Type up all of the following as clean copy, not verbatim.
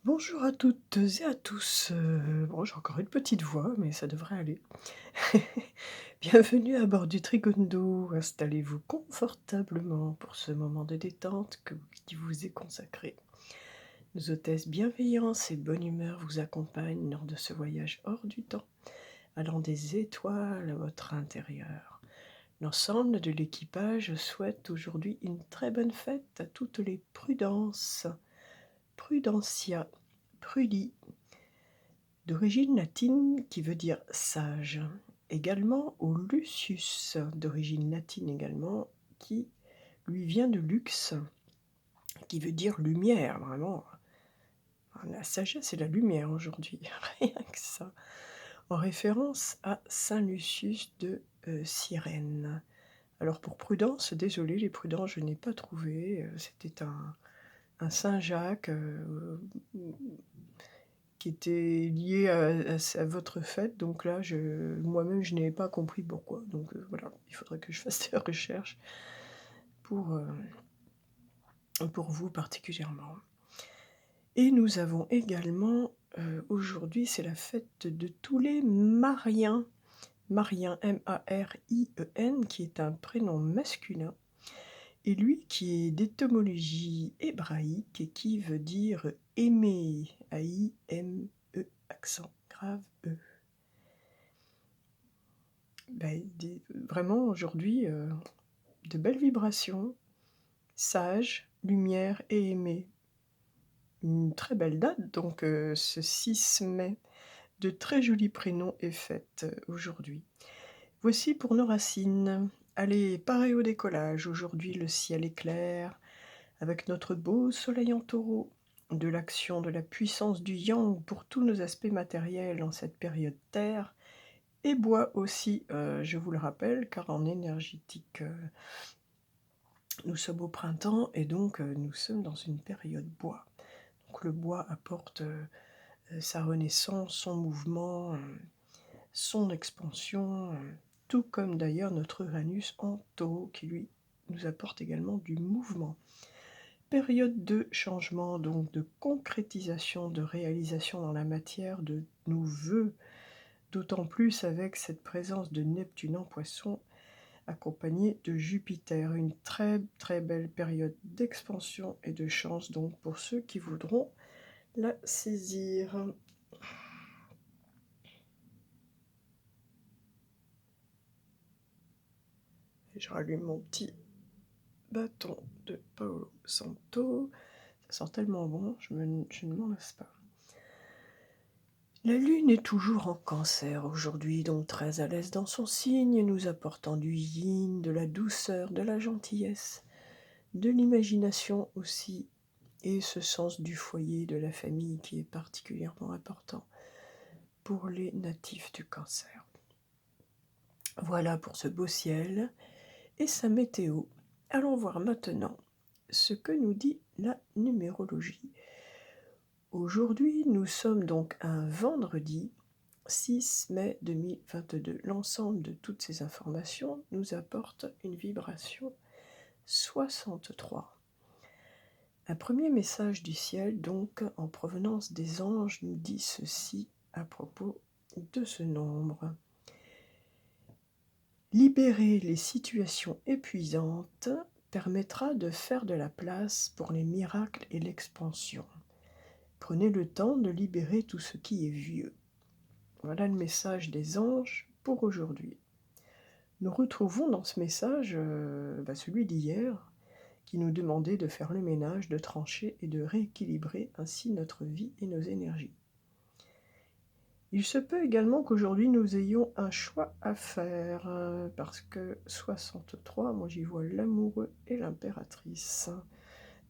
Bonjour à toutes et à tous. Bon, j'ai encore une petite voix, mais ça devrait aller. Bienvenue à bord du Trigondo. Installez-vous confortablement pour ce moment de détente qui vous est consacré. Nos hôtesses bienveillance et bonne humeur vous accompagnent lors de ce voyage hors du temps, allant des étoiles à votre intérieur. L'ensemble de l'équipage souhaite aujourd'hui une très bonne fête à toutes les prudences. Prudentia, Prudi, d'origine latine qui veut dire sage. Également au Lucius, d'origine latine également, qui lui vient de lux, qui veut dire lumière, vraiment. La sagesse et la lumière aujourd'hui, rien que ça. En référence à Saint Lucius de Cyrène. Alors pour Prudence, désolé les prudents, je n'ai pas trouvé. C'était un Saint Jacques qui était lié à votre fête, donc là, moi-même, je n'ai pas compris pourquoi. Donc voilà, il faudrait que je fasse des recherches pour, pour vous particulièrement. Et nous avons également, aujourd'hui, c'est la fête de tous les Mariens. Marien, M-A-R-I-E-N, qui est un prénom masculin, et lui qui est d'étymologie hébraïque et qui veut dire aimer, A-I-M-E, accent grave E. Vraiment aujourd'hui, de belles vibrations, sage, lumière et aimé. Une très belle date donc, ce 6 mai. De très jolis prénoms et fêtes aujourd'hui. Voici pour nos racines. Allez, pareil au décollage. Aujourd'hui, le ciel est clair, avec notre beau soleil en taureau. De l'action, de la puissance du yang pour tous nos aspects matériels en cette période terre. Et bois aussi, je vous le rappelle, car en énergétique, nous sommes au printemps et donc nous sommes dans une période bois. Donc le bois apporte sa renaissance, son mouvement, son expansion, tout comme d'ailleurs notre Uranus en Taureau qui lui nous apporte également du mouvement. Période de changement, donc de concrétisation, de réalisation dans la matière de nos vœux, d'autant plus avec cette présence de Neptune en Poisson accompagnée de Jupiter. Une très très belle période d'expansion et de chance donc pour ceux qui voudront la saisir. Et je rallume mon petit bâton de Paolo Santo. Ça sent tellement bon, je ne m'en lasse pas. La lune est toujours en cancer aujourd'hui, donc très à l'aise dans son signe, nous apportant du yin, de la douceur, de la gentillesse, de l'imagination aussi, et ce sens du foyer, de la famille qui est particulièrement important pour les natifs du cancer. Voilà pour ce beau ciel et sa météo. Allons voir maintenant ce que nous dit la numérologie. Aujourd'hui, nous sommes donc un vendredi 6 mai 2022. L'ensemble de toutes ces informations nous apporte une vibration 63. Un premier message du ciel, donc, en provenance des anges, nous dit ceci à propos de ce nombre. Libérer les situations épuisantes permettra de faire de la place pour les miracles et l'expansion. Prenez le temps de libérer tout ce qui est vieux. Voilà le message des anges pour aujourd'hui. Nous retrouvons dans ce message celui d'hier, qui nous demandait de faire le ménage, de trancher et de rééquilibrer ainsi notre vie et nos énergies. Il se peut également qu'aujourd'hui nous ayons un choix à faire, parce que 63, moi j'y vois l'amoureux et l'impératrice.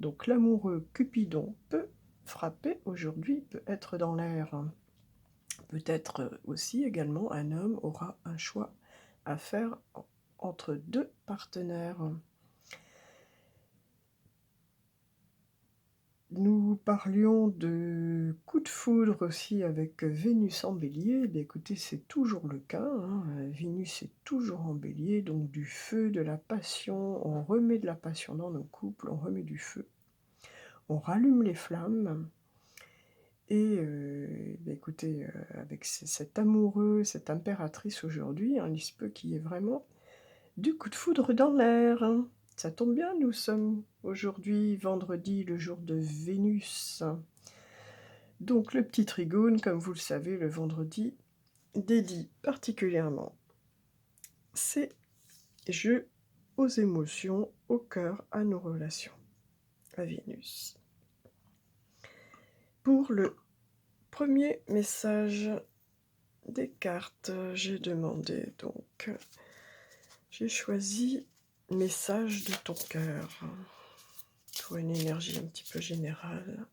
Donc l'amoureux Cupidon peut frapper aujourd'hui, peut être dans l'air. Peut-être aussi également un homme aura un choix à faire entre deux partenaires. Nous parlions de coup de foudre aussi avec Vénus en Bélier. Eh écoutez, c'est toujours le cas, hein. Vénus est toujours en Bélier, donc du feu, de la passion. On remet de la passion dans nos couples, on remet du feu. On rallume les flammes. Et bah, écoutez, avec cet amoureux, cette impératrice aujourd'hui, hein, il se peut qu'il y ait vraiment du coup de foudre dans l'air, hein. Ça tombe bien, nous sommes aujourd'hui vendredi, le jour de Vénus. Donc le petit trigone, comme vous le savez, le vendredi, dédie particulièrement ses jeux aux émotions, au cœur, à nos relations, à Vénus. Pour le premier message des cartes, j'ai demandé donc, j'ai choisi message de ton cœur pour une énergie un petit peu générale.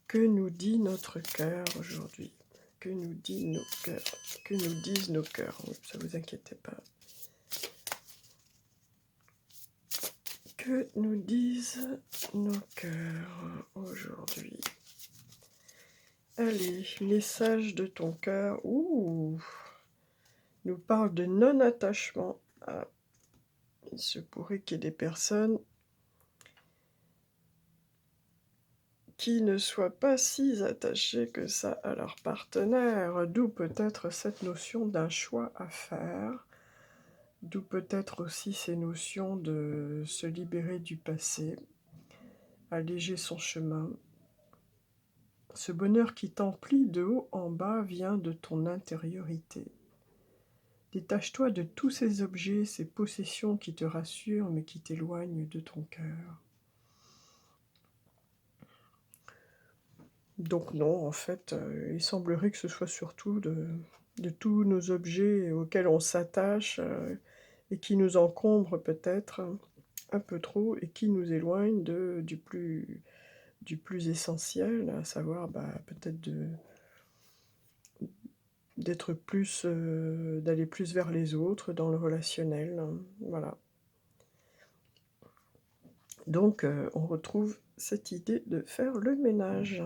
Que nous dit notre cœur aujourd'hui? Que nous dit nos cœurs? Que nous disent nos cœurs? Oui, ça vous inquiétez pas. Que nous disent nos cœurs aujourd'hui? Allez, message de ton cœur. Ouh, nous parle de non-attachement. Ah, il se pourrait qu'il y ait des personnes qui ne soient pas si attachées que ça à leur partenaire, d'où peut-être cette notion d'un choix à faire, d'où peut-être aussi ces notions de se libérer du passé, alléger son chemin. Ce bonheur qui t'emplit de haut en bas vient de ton intériorité. Détache-toi de tous ces objets, ces possessions qui te rassurent mais qui t'éloignent de ton cœur. Donc non, en fait, il semblerait que ce soit surtout de tous nos objets auxquels on s'attache et qui nous encombrent peut-être un peu trop et qui nous éloignent du plus essentiel, à savoir peut-être d'être plus, d'aller plus vers les autres dans le relationnel, hein, voilà. Donc on retrouve cette idée de faire le ménage.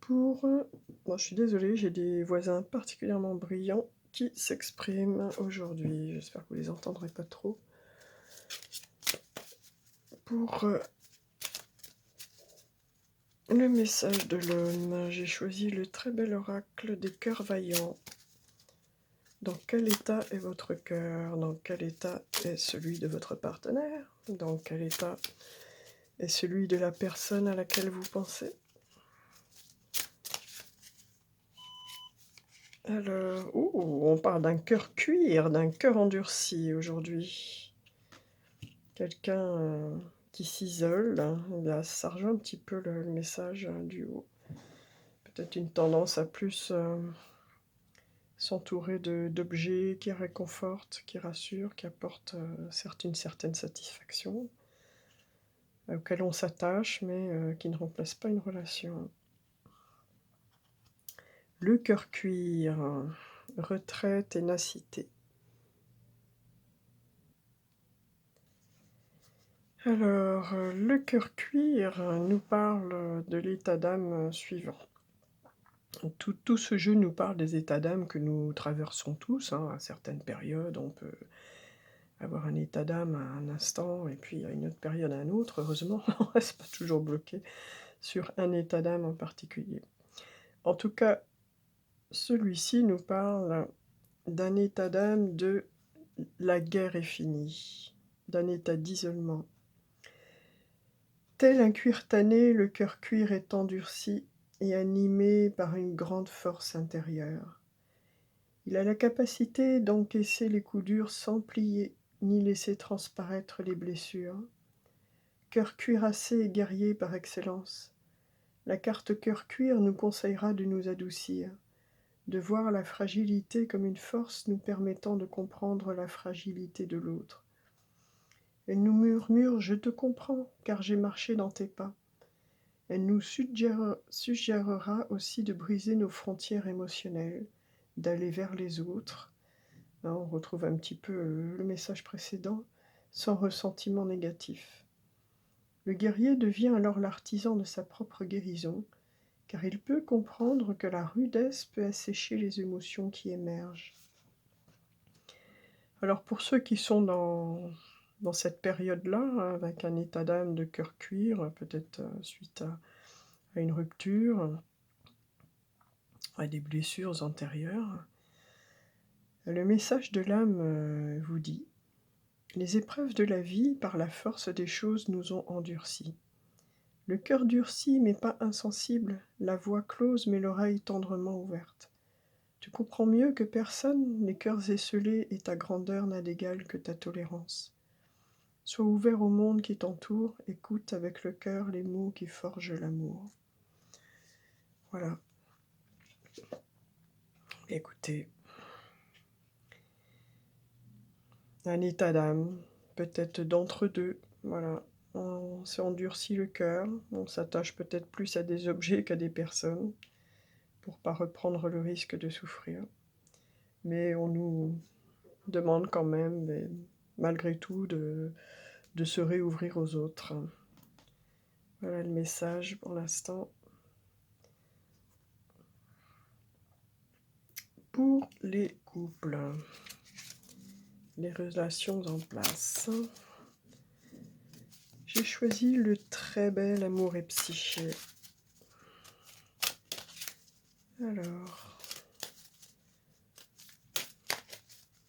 Bon, je suis désolée, j'ai des voisins particulièrement brillants qui s'expriment aujourd'hui. J'espère que vous les entendrez pas trop. Pour le message de l'homme, j'ai choisi le très bel oracle des cœurs vaillants. Dans quel état est votre cœur? Dans quel état est celui de votre partenaire? Dans quel état est celui de la personne à laquelle vous pensez? Alors, on parle d'un cœur cuir, d'un cœur endurci aujourd'hui. Quelqu'un qui s'isole, hein, eh bien, ça rejoint un petit peu le message du haut. Peut-être une tendance à plus s'entourer d'objets qui réconfortent, qui rassurent, qui apportent certes une certaine satisfaction, auxquels on s'attache, mais qui ne remplacent pas une relation. Le cœur cuir, retrait, ténacité. Alors, le cœur cuir nous parle de l'état d'âme suivant. Tout ce jeu nous parle des états d'âme que nous traversons tous, hein. À certaines périodes, on peut avoir un état d'âme à un instant et puis à une autre période à un autre. Heureusement, on ne reste pas toujours bloqué sur un état d'âme en particulier. En tout cas, celui-ci nous parle d'un état d'âme de la guerre est finie, d'un état d'isolement. Tel un cuir tanné, le cœur cuir est endurci et animé par une grande force intérieure. Il a la capacité d'encaisser les coups durs sans plier, ni laisser transparaître les blessures. Cœur cuirassé et guerrier par excellence, la carte cœur cuir nous conseillera de nous adoucir, de voir la fragilité comme une force nous permettant de comprendre la fragilité de l'autre. Elle nous murmure « Je te comprends, car j'ai marché dans tes pas ». Elle nous suggérera aussi de briser nos frontières émotionnelles, d'aller vers les autres. Là, on retrouve un petit peu le message précédent, sans ressentiment négatif. Le guerrier devient alors l'artisan de sa propre guérison, car il peut comprendre que la rudesse peut assécher les émotions qui émergent. Alors pour ceux qui sont dans cette période-là, hein, avec un état d'âme de cœur cuir, peut-être suite à une rupture, à des blessures antérieures. Le message de l'âme vous dit: les épreuves de la vie, par la force des choses, nous ont endurcis. Le cœur durci, mais pas insensible, la voix close, mais l'oreille tendrement ouverte. Tu comprends mieux que personne les cœurs esselés, et ta grandeur n'a d'égal que ta tolérance. Sois ouvert au monde qui t'entoure, écoute avec le cœur les mots qui forgent l'amour. Voilà. Écoutez, un état d'âme, peut-être d'entre-deux, voilà. On s'est endurci le cœur, on s'attache peut-être plus à des objets qu'à des personnes, pour pas reprendre le risque de souffrir. Mais on nous demande quand même, malgré tout, de se réouvrir aux autres. Voilà le message pour l'instant. Pour les couples, les relations en place, j'ai choisi le très bel amour et psyché. Alors,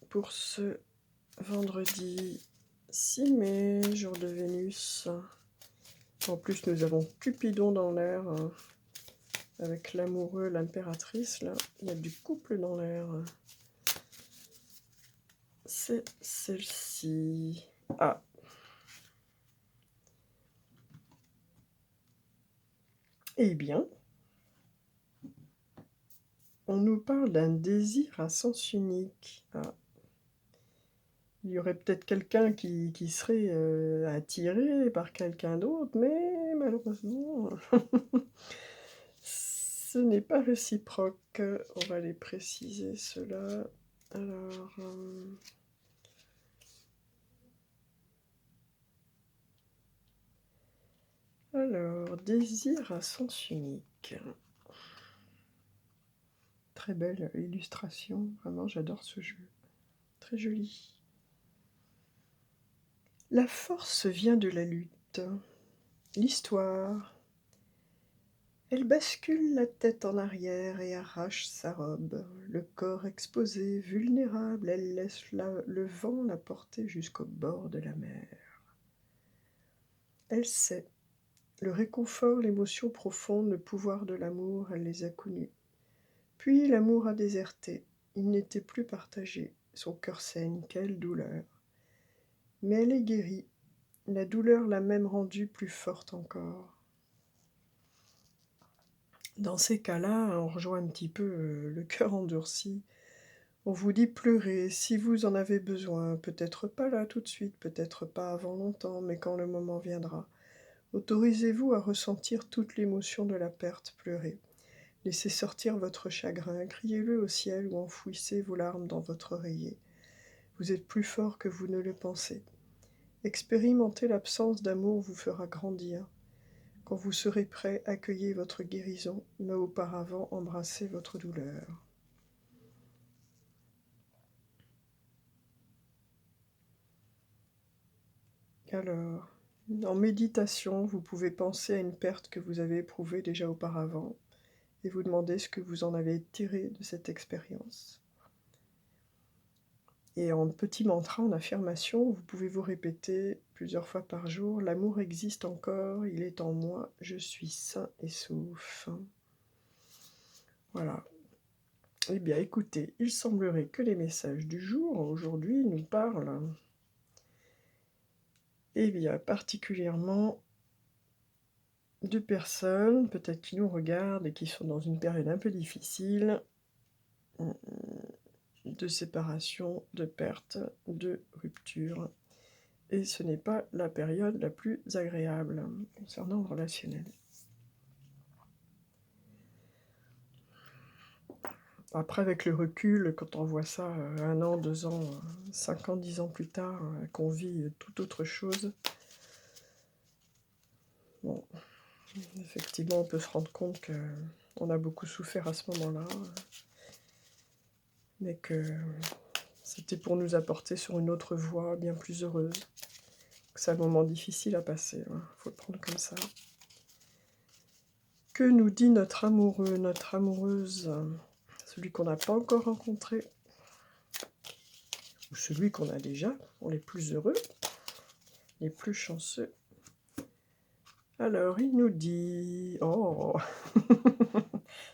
pour ce vendredi 6 mai, jour de Vénus, en plus nous avons Cupidon dans l'air, avec l'amoureux, l'impératrice, là, il y a du couple dans l'air. C'est celle-ci. Ah. Eh bien, on nous parle d'un désir à sens unique. Ah. Il y aurait peut-être quelqu'un qui serait attiré par quelqu'un d'autre, mais malheureusement, ce n'est pas réciproque. On va les préciser, cela. Alors, désir à sens unique. Très belle illustration, vraiment j'adore ce jeu. Très joli. La force vient de la lutte. L'histoire. Elle bascule la tête en arrière et arrache sa robe. Le corps exposé, vulnérable, elle laisse le vent la porter jusqu'au bord de la mer. Elle sait. Le réconfort, l'émotion profonde, le pouvoir de l'amour, elle les a connus. Puis l'amour a déserté. Il n'était plus partagé. Son cœur saigne, quelle douleur. Mais elle est guérie. La douleur l'a même rendue plus forte encore. Dans ces cas-là, on rejoint un petit peu le cœur endurci. On vous dit pleurez si vous en avez besoin, peut-être pas là tout de suite, peut-être pas avant longtemps, mais quand le moment viendra. Autorisez-vous à ressentir toute l'émotion de la perte, pleurez. Laissez sortir votre chagrin, criez-le au ciel ou enfouissez vos larmes dans votre oreiller. Vous êtes plus fort que vous ne le pensez. Expérimenter l'absence d'amour vous fera grandir. Quand vous serez prêt, accueillez votre guérison, mais auparavant embrassez votre douleur. Alors, en méditation, vous pouvez penser à une perte que vous avez éprouvée déjà auparavant et vous demander ce que vous en avez tiré de cette expérience. Et en petit mantra, en affirmation, vous pouvez vous répéter plusieurs fois par jour: l'amour existe encore, il est en moi, je suis sain et sauf. Voilà. Eh bien, écoutez, il semblerait que les messages du jour, aujourd'hui, nous parlent, eh bien, particulièrement de personnes, peut-être qui nous regardent et qui sont dans une période un peu difficile, de séparation, de perte, de rupture. Et ce n'est pas la période la plus agréable concernant le relationnel. Après, avec le recul, quand on voit ça 1 an, 2 ans, 5 ans, 10 ans plus tard, qu'on vit tout autre chose, bon, effectivement, on peut se rendre compte qu'on a beaucoup souffert à ce moment-là, mais que c'était pour nous apporter sur une autre voie bien plus heureuse. C'est un moment difficile à passer, faut le prendre comme ça. Que nous dit notre amoureux, notre amoureuse, celui qu'on n'a pas encore rencontré, ou celui qu'on a déjà, pour les plus heureux, les plus chanceux. Alors, il nous dit... Oh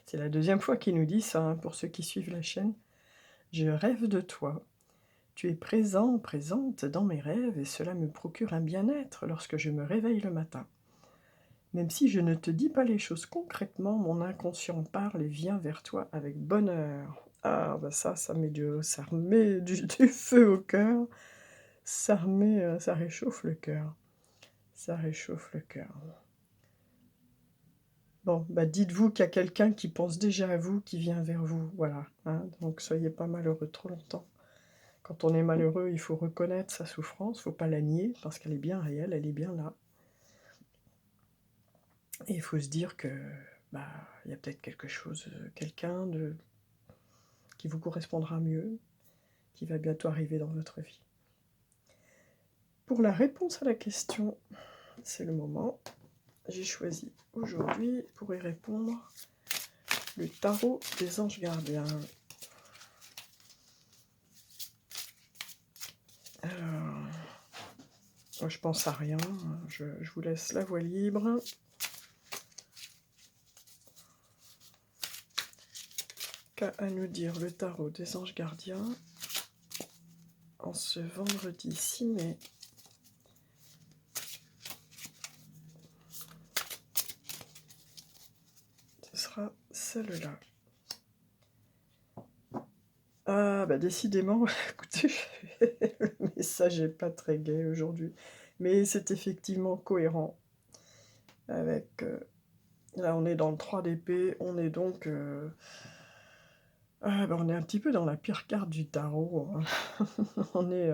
c'est la deuxième fois qu'il nous dit ça, hein, pour ceux qui suivent la chaîne. Je rêve de toi. Tu es présent, présente dans mes rêves, et cela me procure un bien-être lorsque je me réveille le matin. Même si je ne te dis pas les choses concrètement, mon inconscient parle et vient vers toi avec bonheur. Ah, bah ça remet du feu au cœur. Ça réchauffe le cœur. Ça réchauffe le cœur. Bon, bah dites-vous qu'il y a quelqu'un qui pense déjà à vous, qui vient vers vous, voilà. Hein, donc soyez pas malheureux trop longtemps. Quand on est malheureux, il faut reconnaître sa souffrance, il ne faut pas la nier, parce qu'elle est bien réelle, elle est bien là. Et il faut se dire que bah, y a peut-être quelque chose, quelqu'un qui vous correspondra mieux, qui va bientôt arriver dans votre vie. Pour la réponse à la question, c'est le moment. J'ai choisi aujourd'hui, pour y répondre, le tarot des anges gardiens. Alors, je pense à rien, je vous laisse la voie libre. Qu'a à nous dire le tarot des anges gardiens en ce vendredi 6 mai. Ce sera celle-là. Ah, bah décidément, écoutez, le message n'est pas très gai aujourd'hui, mais c'est effectivement cohérent avec... là, on est dans le 3 d'épée, on est donc... bah, on est un petit peu dans la pire carte du tarot. Hein. On est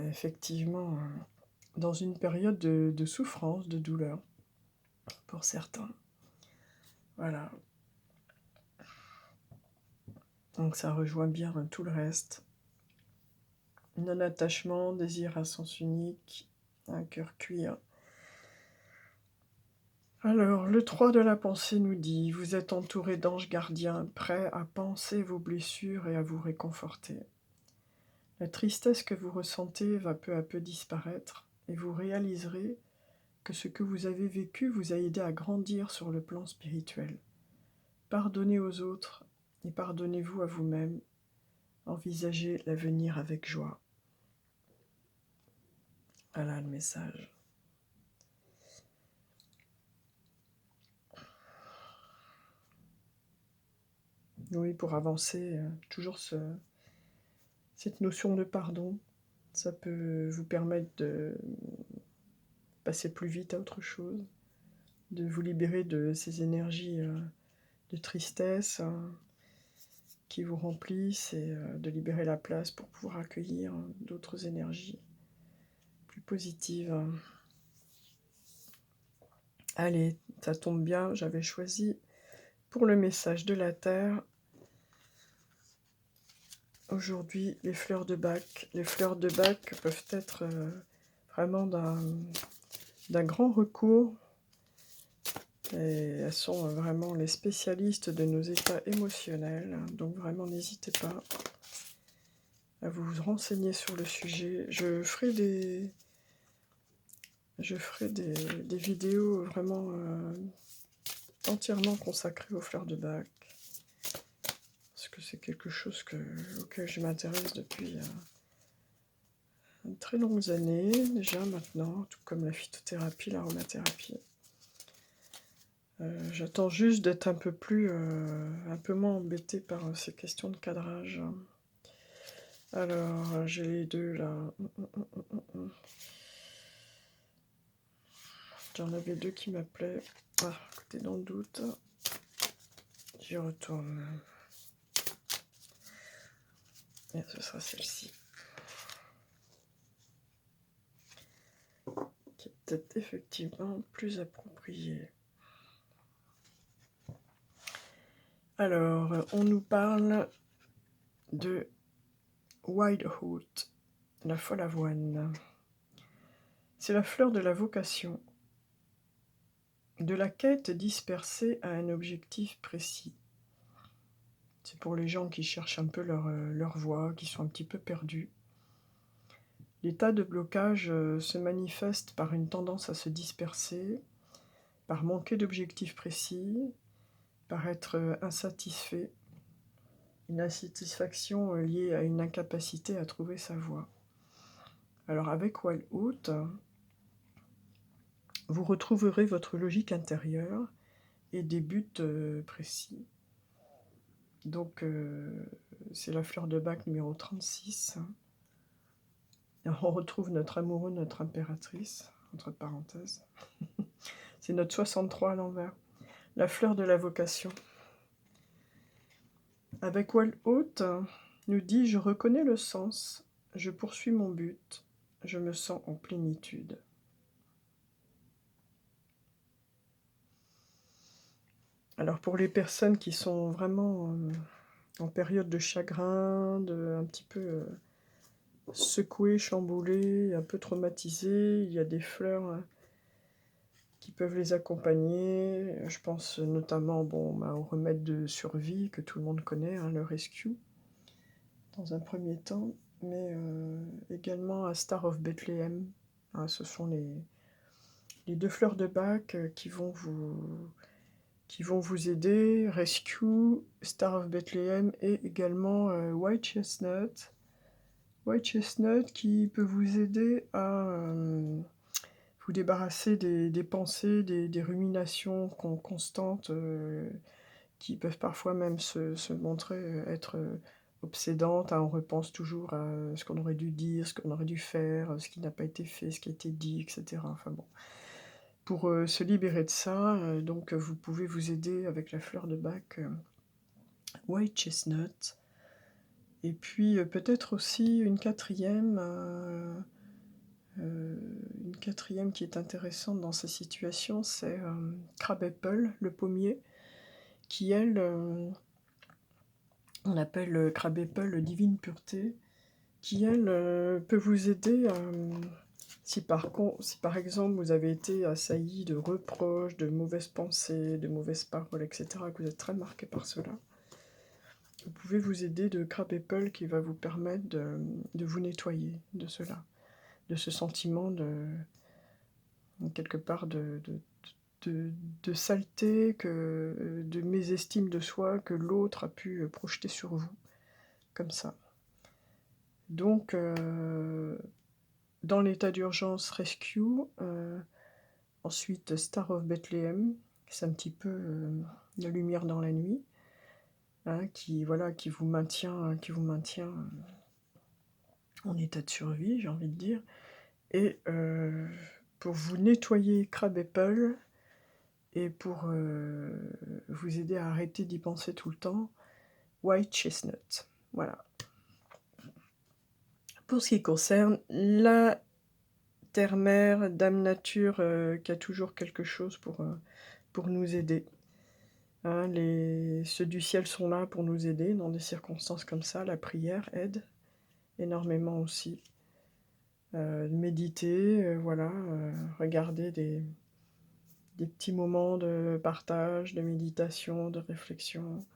effectivement dans une période de souffrance, de douleur, pour certains. Voilà. Donc ça rejoint bien tout le reste. Non-attachement, désir à sens unique, un cœur cuir. Alors, le 3 de la pensée nous dit « Vous êtes entouré d'anges gardiens, prêts à panser vos blessures et à vous réconforter. La tristesse que vous ressentez va peu à peu disparaître, et vous réaliserez que ce que vous avez vécu vous a aidé à grandir sur le plan spirituel. Pardonnez aux autres et pardonnez-vous à vous-même. Envisagez l'avenir avec joie. » Voilà le message. Oui, pour avancer, toujours cette notion de pardon, ça peut vous permettre de passer plus vite à autre chose, de vous libérer de ces énergies de tristesse qui vous remplissent et de libérer la place pour pouvoir accueillir d'autres énergies plus positives. Allez, ça tombe bien, j'avais choisi pour le message de la Terre aujourd'hui les fleurs de Bach. Les fleurs de Bach peuvent être vraiment d'un grand recours. Et elles sont vraiment les spécialistes de nos états émotionnels. Donc vraiment, n'hésitez pas à vous renseigner sur le sujet. Je ferai des vidéos vraiment entièrement consacrées aux fleurs de Bach. Parce que c'est quelque chose auquel je m'intéresse depuis de très longues années, déjà maintenant, tout comme la phytothérapie, l'aromathérapie. J'attends juste d'être un peu moins embêtée par ces questions de cadrage. Alors, j'ai les deux là. J'en avais deux qui m'appelaient. Ah, écoutez, dans le doute, j'y retourne. Et ce sera celle-ci. Qui est peut-être effectivement plus appropriée. Alors, on nous parle de Wild-Oat, la folle avoine. C'est la fleur de la vocation, De la quête dispersée à un objectif précis. C'est pour les gens qui cherchent un peu leur voie, qui sont un petit peu perdus. L'état de blocage se manifeste par une tendance à se disperser, par manquer d'objectifs précis, par être insatisfait, une insatisfaction liée à une incapacité à trouver sa voie. Alors avec Wild-Out, vous retrouverez votre logique intérieure et des buts précis. Donc c'est la fleur de bac numéro 36. Et on retrouve notre amoureux, notre impératrice, entre parenthèses. C'est notre 63 à l'envers. La fleur de la vocation. Avec Wild-Out, nous dit « Je reconnais le sens, je poursuis mon but, je me sens en plénitude ». Alors pour les personnes qui sont vraiment en période de chagrin, un petit peu secouées, chamboulées, un peu traumatisées, il y a des fleurs qui peuvent les accompagner. Je pense notamment au remède de survie que tout le monde connaît, le Rescue, dans un premier temps, mais également à Star of Bethlehem. Ce sont les deux fleurs de bac qui vont vous aider, Rescue, Star of Bethlehem et également White Chestnut. White Chestnut qui peut vous aider à vous débarrasser des pensées, des ruminations constantes qui peuvent parfois même se montrer être obsédantes. On repense toujours à ce qu'on aurait dû dire, ce qu'on aurait dû faire, ce qui n'a pas été fait, ce qui a été dit, etc. Enfin bon. Pour se libérer de ça, donc vous pouvez vous aider avec la fleur de bac White Chestnut. Et puis peut-être aussi une quatrième qui est intéressante dans ces situations, c'est Crab Apple, le pommier, qui elle, on appelle Crab Apple divine pureté, qui elle peut vous aider si par exemple vous avez été assailli de reproches, de mauvaises pensées, de mauvaises paroles, etc., que vous êtes très marqué par cela, vous pouvez vous aider de Crab Apple qui va vous permettre de vous nettoyer de cela, de ce sentiment quelque part de saleté, de mésestime de soi que l'autre a pu projeter sur vous, comme ça. Donc, dans l'état d'urgence, Rescue, ensuite Star of Bethlehem, c'est un petit peu la lumière dans la nuit, qui vous maintient en état de survie, j'ai envie de dire. Et pour vous nettoyer Crab Apple, et pour vous aider à arrêter d'y penser tout le temps, White Chestnut. Voilà. Pour ce qui concerne la Terre-Mère, Dame Nature, qui a toujours quelque chose pour nous aider. Ceux du ciel sont là pour nous aider dans des circonstances comme ça. La prière aide énormément aussi. Méditer, regarder des petits moments de partage, de méditation, de réflexion.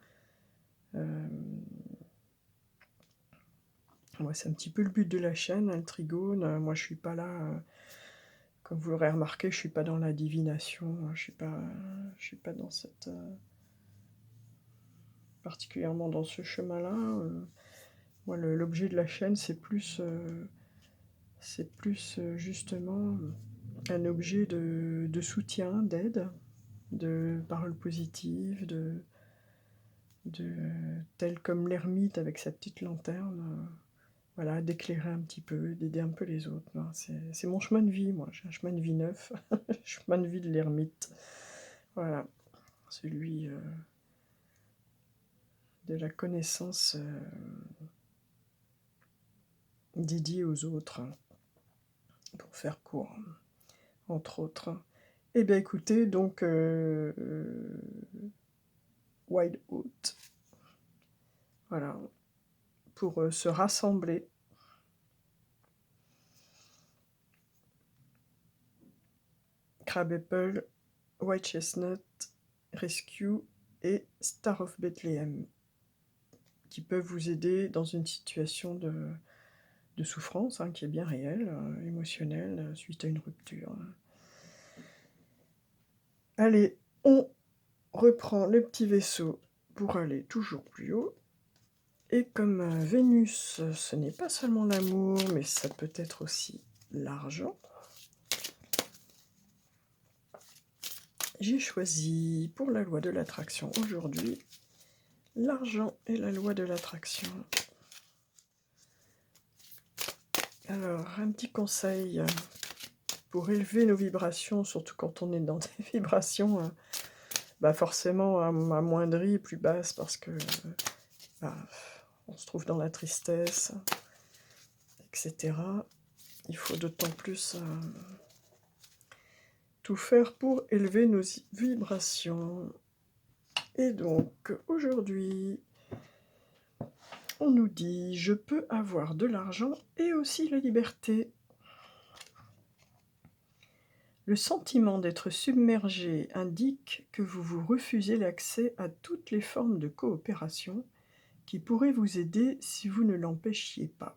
C'est un petit peu le but de la chaîne, le trigone. Moi, je suis pas là, comme vous l'aurez remarqué, je suis pas dans la divination. Je suis pas dans cette particulièrement dans ce chemin-là. Moi, l'objet de la chaîne, c'est plus justement un objet de soutien, d'aide, de paroles positives, tel comme l'ermite avec sa petite lanterne, d'éclairer un petit peu, d'aider un peu les autres. C'est mon chemin de vie, moi, j'ai un chemin de vie neuf, chemin de vie de l'ermite. Voilà, celui de la connaissance dédiée aux autres, pour faire court, entre autres. Eh bien écoutez, donc Wild-Out, voilà, pour se rassembler. Crab Apple, White Chestnut, Rescue et Star of Bethlehem, qui peuvent vous aider dans une situation de souffrance, hein, qui est bien réelle, émotionnelle, suite à une rupture. Allez, on reprend le petit vaisseau pour aller toujours plus haut. Et comme Vénus, ce n'est pas seulement l'amour, mais ça peut être aussi l'argent, j'ai choisi pour la loi de l'attraction aujourd'hui, l'argent et la loi de l'attraction. Alors, un petit conseil pour élever nos vibrations, surtout quand on est dans des vibrations forcément amoindries, plus basses, parce que on se trouve dans la tristesse, etc. Il faut d'autant plus tout faire pour élever nos vibrations. Et donc, aujourd'hui, on nous dit « Je peux avoir de l'argent et aussi la liberté ». Le sentiment d'être submergé indique que vous vous refusez l'accès à toutes les formes de coopération qui pourraient vous aider si vous ne l'empêchiez pas.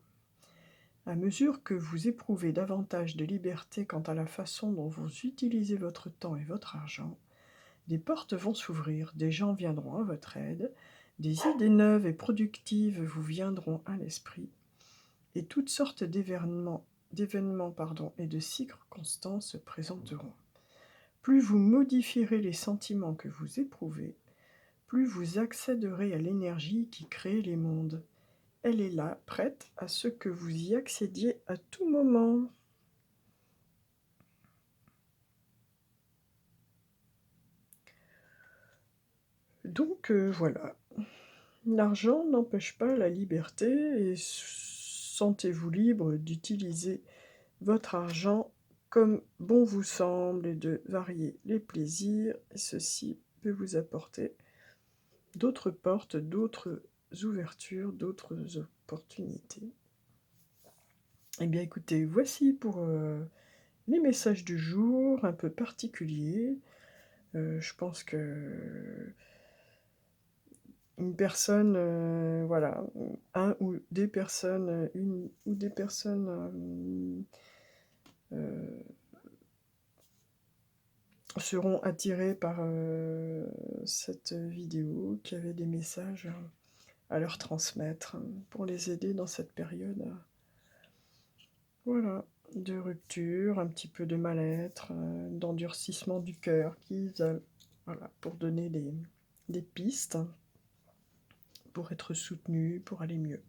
À mesure que vous éprouvez davantage de liberté quant à la façon dont vous utilisez votre temps et votre argent, des portes vont s'ouvrir, des gens viendront à votre aide, des idées neuves et productives vous viendront à l'esprit, et toutes sortes d'événements et de circonstances se présenteront. Plus vous modifierez les sentiments que vous éprouvez, plus vous accéderez à l'énergie qui crée les mondes. Elle est là, prête à ce que vous y accédiez à tout moment. Donc voilà, l'argent n'empêche pas la liberté et sentez-vous libre d'utiliser votre argent comme bon vous semble et de varier les plaisirs. Et ceci peut vous apporter d'autres portes, d'autres ouvertures, d'autres opportunités. Eh bien écoutez, voici pour les messages du jour un peu particuliers. Je pense que une personne, un ou des personnes, une ou des personnes seront attirées par cette vidéo, qui avait des messages à leur transmettre pour les aider dans cette période. Voilà, de rupture, un petit peu de mal-être, d'endurcissement du cœur, voilà, pour donner des pistes, pour être soutenu, pour aller mieux.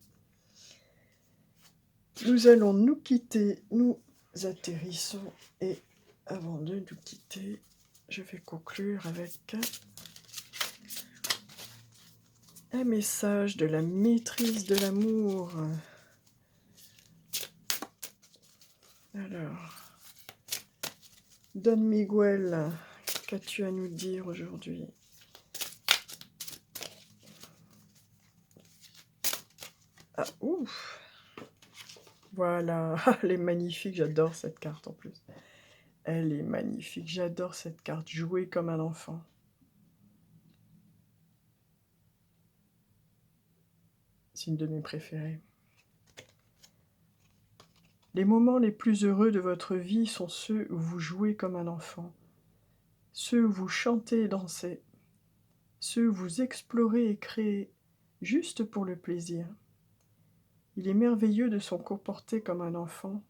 Nous allons nous quitter, nous atterrissons, et avant de nous quitter, je vais conclure avec un message de la maîtrise de l'amour. Alors, Don Miguel, qu'as-tu à nous dire aujourd'hui? Ah, ouf! Voilà, elle est magnifique, j'adore cette carte en plus. Elle est magnifique, j'adore cette carte, jouer comme un enfant. C'est une de mes préférées. Les moments les plus heureux de votre vie sont ceux où vous jouez comme un enfant, ceux où vous chantez et dansez, ceux où vous explorez et créez, juste pour le plaisir. Il est merveilleux de se comporter comme un enfant,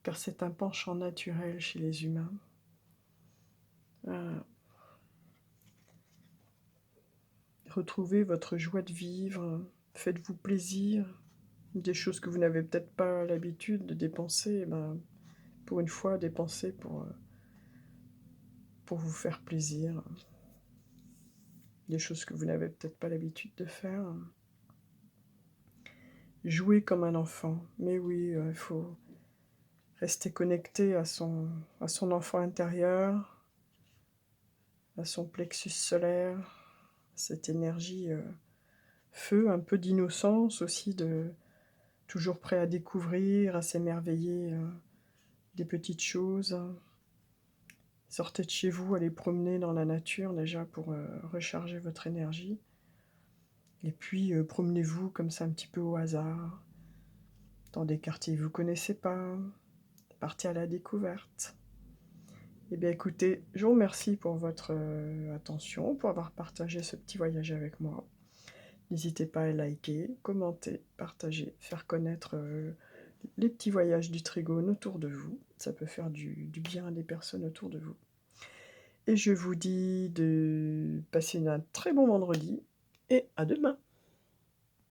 car c'est un penchant naturel chez les humains. Retrouvez votre joie de vivre, faites-vous plaisir, des choses que vous n'avez peut-être pas l'habitude de dépenser, pour une fois, dépensez pour vous faire plaisir. Des choses que vous n'avez peut-être pas l'habitude de faire. Jouer comme un enfant, mais oui, il faut rester connecté à son enfant intérieur, à son plexus solaire, cette énergie feu, un peu d'innocence aussi, toujours prêt à découvrir, à s'émerveiller des petites choses. Sortez de chez vous, allez promener dans la nature déjà pour, recharger votre énergie et puis, promenez-vous comme ça un petit peu au hasard, dans des quartiers que vous connaissez pas, partez à la découverte. Eh bien écoutez, je vous remercie pour votre, attention, pour avoir partagé ce petit voyage avec moi. N'hésitez pas à liker, commenter, partager, faire connaître, les petits voyages du Trigone autour de vous. Ça peut faire du bien à des personnes autour de vous. Et je vous dis de passer un très bon vendredi et à demain.